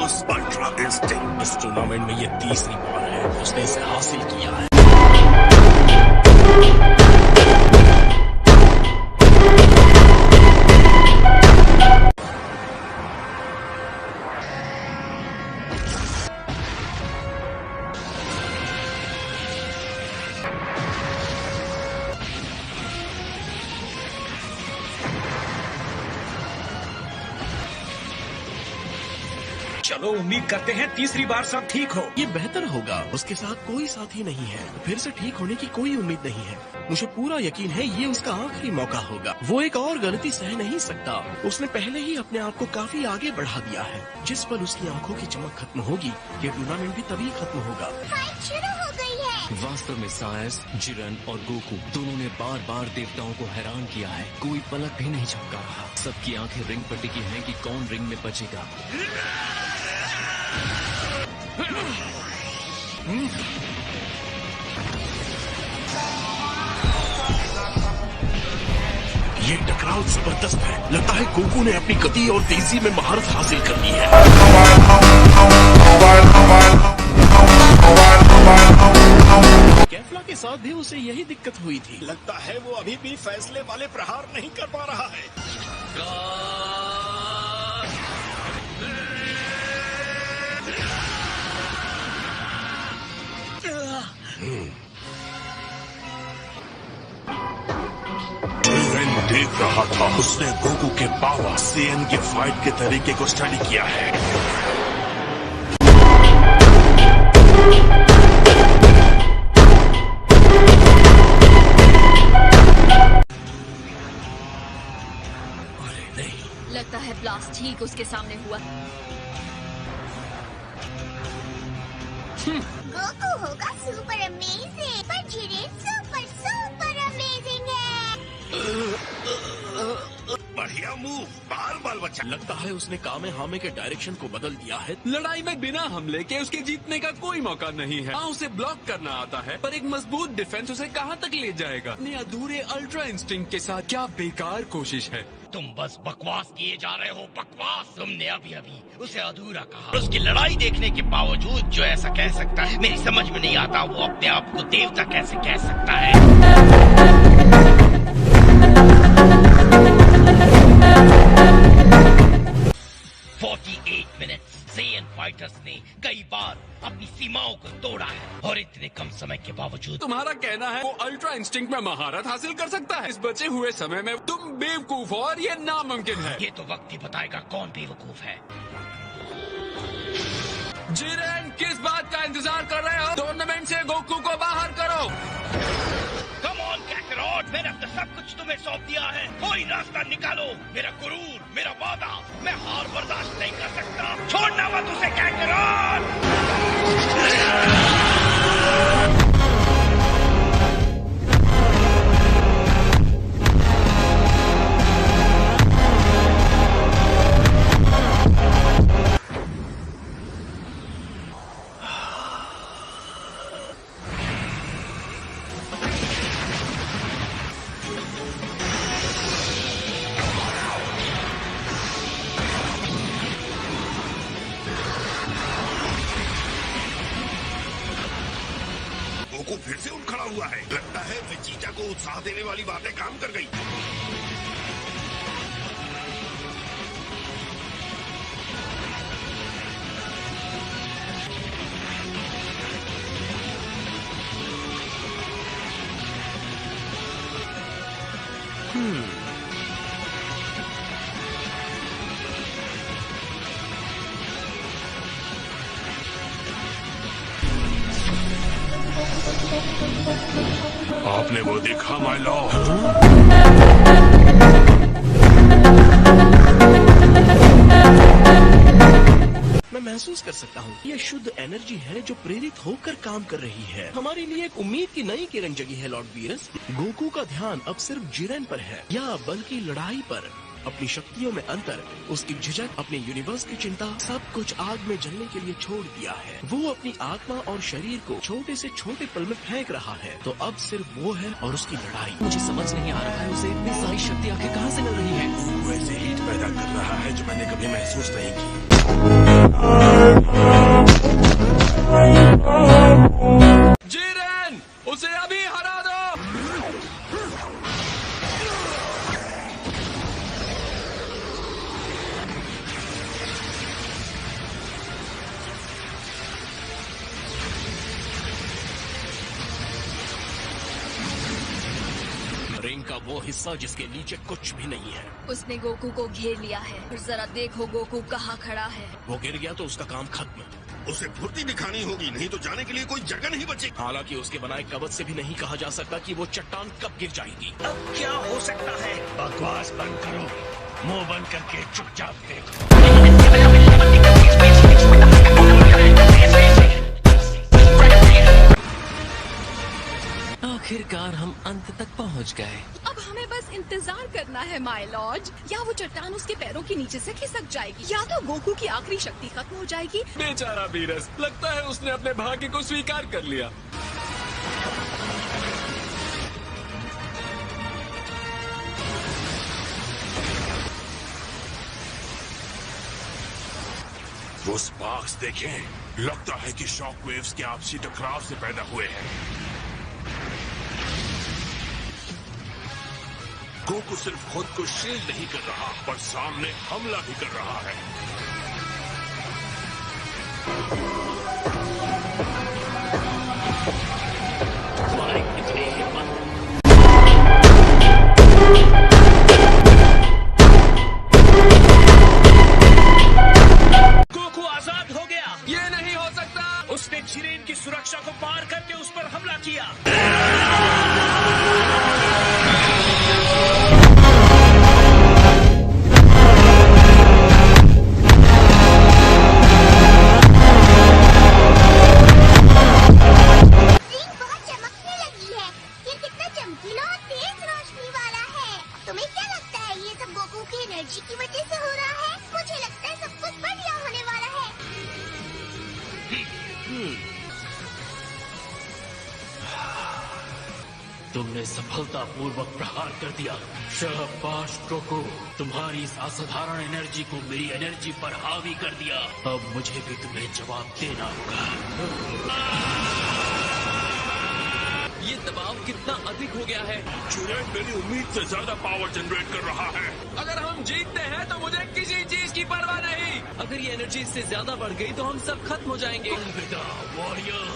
गोकू's ultra instinct. इस tournament में ये तीसरी बार है उसने इसे हासिल किया है। चलो उम्मीद करते हैं तीसरी बार सब ठीक हो। ये बेहतर होगा। उसके साथ कोई साथी नहीं है, फिर से ठीक होने की कोई उम्मीद नहीं है। मुझे पूरा यकीन है ये उसका आखिरी मौका होगा। वो एक और गलती सह नहीं सकता। उसने पहले ही अपने आप को काफी आगे बढ़ा दिया है। जिस पल उसकी आंखों की चमक खत्म होगी, ये टूर्नामेंट भी तभी खत्म होगा। फाइट शुरू हो गई है। वास्तव में सायस, जिरन और गोकू दोनों ने बार बार देवताओं को हैरान किया है। कोई पलक भी नहीं झपका रहा। सबकी आंखें रिंग पर टिकी हैं कि कौन रिंग में बचेगा। ये टकराव जबरदस्त है। लगता है गोकू ने अपनी गति और तेजी में महारत हासिल कर ली है। कैफला के साथ भी उसे यही दिक्कत हुई थी। लगता है वो अभी भी फैसले वाले प्रहार नहीं कर पा रहा है। देख रहा था, उसने गोकू के बाबा सेन के फाइट के तरीके को स्टडी किया है। अरे नहीं, लगता है ब्लास्ट ठीक उसके सामने हुआ। गोकू होगा सुपर अमेजिंग, पर जिरेन सुपर सुपर अमेजिंग है। बढ़िया मूव, बाल बाल बच्चा। लगता है उसने कामे हामे के डायरेक्शन को बदल दिया है। लड़ाई में बिना हमले के उसके जीतने का कोई मौका नहीं है। हाँ, उसे ब्लॉक करना आता है, पर एक मजबूत डिफेंस उसे कहाँ तक ले जाएगा। अपने अधूरे अल्ट्रा इंस्टिंक्ट के साथ क्या बेकार कोशिश है। तुम बस बकवास किए जा रहे हो, बकवास। तुमने अभी अभी उसे अधूरा कहा। उसकी लड़ाई देखने के बावजूद जो ऐसा कह सकता है, मेरी समझ में नहीं आता वो अपने आप को देवता कैसे कह सकता है। 48 मिनट्स सेयन फाइटर्स ने कई बार अपनी सीमाओं को तोड़ा है, और इतने कम समय के बावजूद तुम्हारा कहना है वो अल्ट्रा इंस्टिंक्ट में महारत हासिल कर सकता है। इस बचे हुए समय में तुम बेवकूफ हो और ये नामुमकिन है। ये तो वक्त ही बताएगा कौन बेवकूफ है। जिरेन, किस बात का इंतजार कर रहे हो? टूर्नामेंट से गोकू को बाहर करो। कम ऑन कैकरॉट, मैंने अब तक सब कुछ तुम्हें सौंप दिया है। कोई रास्ता निकालो। मेरा गुरूर, मेरा वादा, मैं हार बर्दाश्त नहीं कर सकता। छोड़ना मत उसे कैकरॉट। गोकू फिर से उठ खड़ा हुआ है। लगता है विचीटा को उत्साह देने वाली बातें काम कर गई। आपने वो देखा माय लॉर्ड? मैं महसूस कर सकता हूँ ये शुद्ध एनर्जी है जो प्रेरित होकर काम कर रही है। हमारे लिए एक उम्मीद की नई किरण जगी है लॉर्ड वीरस। गोकू का ध्यान अब सिर्फ जिरेन पर है, या बल्कि लड़ाई पर। अपनी शक्तियों में अंतर, उसकी झिझक, अपने यूनिवर्स की चिंता, सब कुछ आग में जलने के लिए छोड़ दिया है। वो अपनी आत्मा और शरीर को छोटे से छोटे पल में फेंक रहा है। तो अब सिर्फ वो है और उसकी लड़ाई। मुझे समझ नहीं आ रहा है उसे इतनी सारी शक्ति आखिर कहाँ से मिल रही है। वैसे हीट पैदा कर रहा है जो मैंने कभी महसूस नहीं की। जिरेन, उसे अभी हरा दो। रिंग का वो हिस्सा जिसके नीचे कुछ भी नहीं है। उसने गोकू को घेर लिया है और जरा देखो गोकू कहाँ खड़ा है। वो गिर गया तो उसका काम खत्म। उसे फुर्ती दिखानी होगी, नहीं तो जाने के लिए कोई जगह नहीं बचेगी। हालांकि उसके बनाए कवच से भी नहीं कहा जा सकता कि वो चट्टान कब गिर जाएगी। अब क्या हो सकता है? बकवास बंद करो, मुंह बंद करके चुपचाप देखो। आखिरकार हम अंत तक पहुंच गए। अब हमें बस इंतजार करना है माय लॉर्ड। या वो चट्टान उसके पैरों के नीचे से खिसक जाएगी, या तो गोकू की आखिरी शक्ति खत्म हो जाएगी। बेचारा वीरस, लगता है उसने अपने भाग्य को स्वीकार कर लिया। वो स्पार्क्स देखें, लगता है कि शॉक वेव्स के आपसी टकराव से पैदा हुए हैं। गोकू सिर्फ खुद को शील्ड नहीं कर रहा, पर सामने हमला भी कर रहा है। गोकू आजाद हो गया। ये नहीं हो सकता। उसने जिरेन की सुरक्षा को पार करके उस पर हमला किया। रिंग बहुत चमकने लगी है। ये कितना चमकीला और तेज रोशनी वाला है। तुम्हें क्या लगता है ये सब गोकू की एनर्जी की वजह से हो रहा है? मुझे लगता है सब कुछ बढ़िया होने वाला है। तुमने सफलतापूर्वक प्रहार कर दिया। शाबाश गोकू, तुम्हारी इस असाधारण एनर्जी को मेरी एनर्जी पर हावी कर दिया। अब मुझे भी तुम्हें जवाब देना होगा। ये दबाव कितना अधिक हो गया है। जिरेन मेरी उम्मीद से ज्यादा पावर जनरेट कर रहा है। अगर हम जीतते हैं तो मुझे किसी चीज की परवाह नहीं। अगर ये एनर्जी इससे ज्यादा बढ़ गई तो हम सब खत्म हो जाएंगे। अलविदा वॉरियर।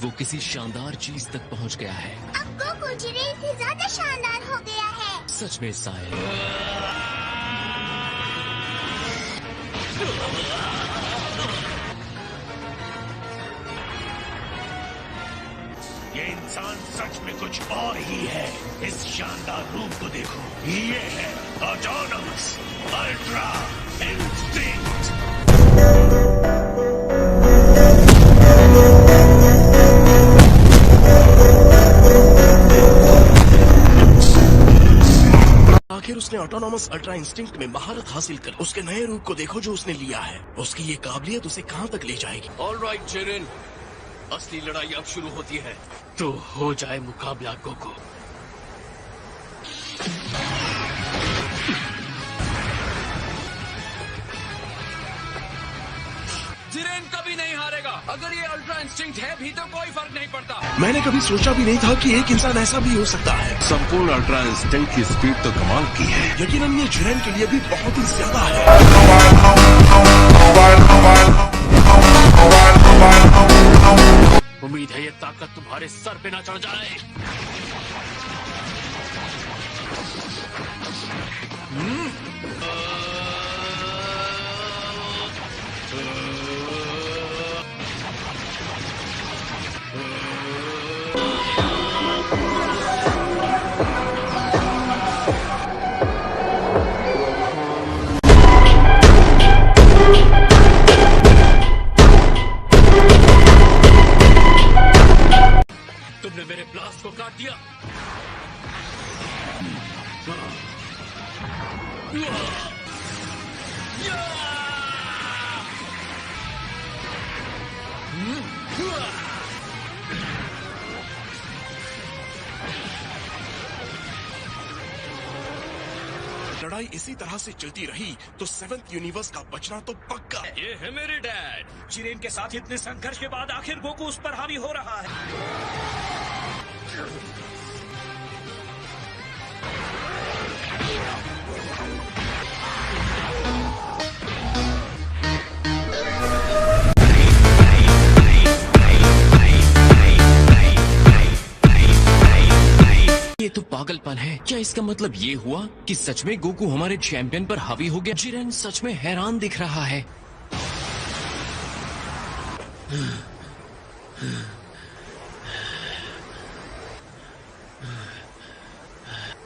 वो किसी शानदार चीज तक पहुंच गया है। अब गोकू जिरेन से ज्यादा शानदार हो गया है। सच में साहिल। ये इंसान सच में कुछ और ही है। इस शानदार रूप को देखो, ये है ऑटोनमस अल्ट्रा इंस्टिंक्ट। आखिर उसने ऑटोनॉमस अल्ट्रा इंस्टिंक्ट में महारत हासिल कर उसके नए रूप को देखो जो उसने लिया है। उसकी ये काबिलियत उसे कहां तक ले जाएगी। ऑलराइट जिरेन, असली लड़ाई अब शुरू होती है। तो हो जाए मुकाबला गोकू। जिरेन कभी नहीं हारेगा। अगर ये अल्ट्रा इंस्टिंक्ट है भी तो कोई फर्क नहीं पड़ता। मैंने कभी सोचा भी नहीं था कि एक इंसान ऐसा भी हो सकता है। संपूर्ण अल्ट्रा इंस्टिंक्ट की स्पीड तो कमाल की है। यकीनन ये जिरेन के लिए भी बहुत ही ज्यादा है। उम्मीद है ये ताकत तुम्हारे सर पे ना चढ़ जाए। लड़ाई इसी तरह से चलती रही तो 7th यूनिवर्स का बचना तो पक्का है। ये है मेरे डैड। जिरेन के साथ इतने संघर्ष के बाद आखिर गोकू उस पर हावी हो रहा है। ये तो पागलपन है। क्या इसका मतलब ये हुआ कि सच में गोकू हमारे चैंपियन पर हावी हो गया? जिरेन सच में हैरान दिख रहा है।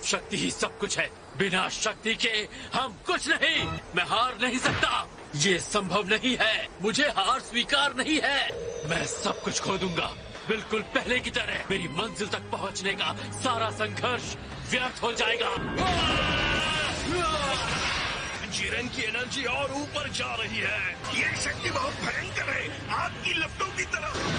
शक्ति ही सब कुछ है। बिना शक्ति के हम कुछ नहीं। मैं हार नहीं सकता। ये संभव नहीं है। मुझे हार स्वीकार नहीं है। मैं सब कुछ खो दूंगा, बिल्कुल पहले की तरह। मेरी मंजिल तक पहुंचने का सारा संघर्ष व्यर्थ हो जाएगा। जिरेन की एनर्जी और ऊपर जा रही है। ये शक्ति बहुत भयंकर है, आग की लपटों की तरह।